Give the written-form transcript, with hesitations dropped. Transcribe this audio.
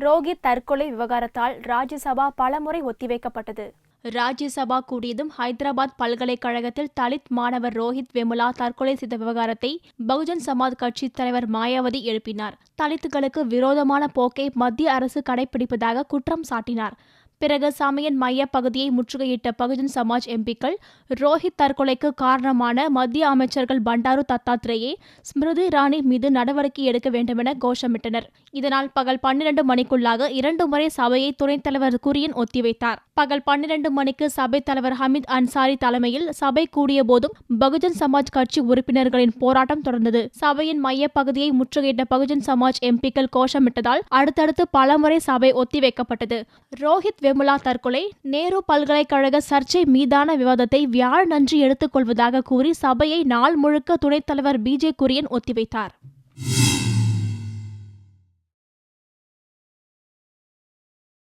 ரோஹித் தற்கொலை விவகாரத்தால் ராஜ்யசபா பலமுறை ஒத்திவைக்கப்பட்டது. ராஜ்யசபா கூடியதும் ஹைதராபாத் பல்கலைக்கழகத்தில் தலித் மாணவர் ரோஹித் வெமுலா தற்கொலை செய்த விவகாரத்தை பகுஜன் சமாஜ் கட்சி தலைவர் மாயாவதி எழுப்பினார். தலித்துகளுக்கு விரோதமான போக்கை மத்திய அரசு கடைபிடிப்பதாக குற்றம் சாட்டினார். பிறகு சமையன் மைய பகுதியை முற்றுகையிட்ட பகுஜன் சமாஜ் எம்பிக்கள் ரோஹித் தற்கொலைக்கு காரணமான மத்திய அமைச்சர்கள் பண்டாரு தத்தாத்ரேயே, ஸ்மிருதி இரானி மீது நடவடிக்கை எடுக்க வேண்டுமென கோஷமிட்டனர். இதனால் பகல் 12 மணிக்குள்ளாக 2 முறை சபையை துணைத் தலைவர் குரியன் ஒத்திவைத்தார். பகல் 12 மணிக்கு சபைத் தலைவர் ஹமீத் அன்சாரி தலைமையில் சபை கூடிய போதும் பகுஜன் சமாஜ் கட்சி உறுப்பினர்களின் போராட்டம் தொடர்ந்தது. சபையின் மைய பகுதியை முற்றுகையிட்ட பகுஜன் சமாஜ் எம்பிக்கள் கோஷமிட்டதால் அடுத்தடுத்து பலமுறை சபை ஒத்திவைக்கப்பட்டது. ரோஹித் வெமுலா தற்கொலை நேரு பல்கலைக்கழக சர்ச்சை மீதான விவாதத்தை வியாழனன்று எடுத்துக் கொள்வதாக கூறி சபையை நாள் முழுக்க துணைத் தலைவர் பிஜே குரியன் ஒத்திவைத்தார்.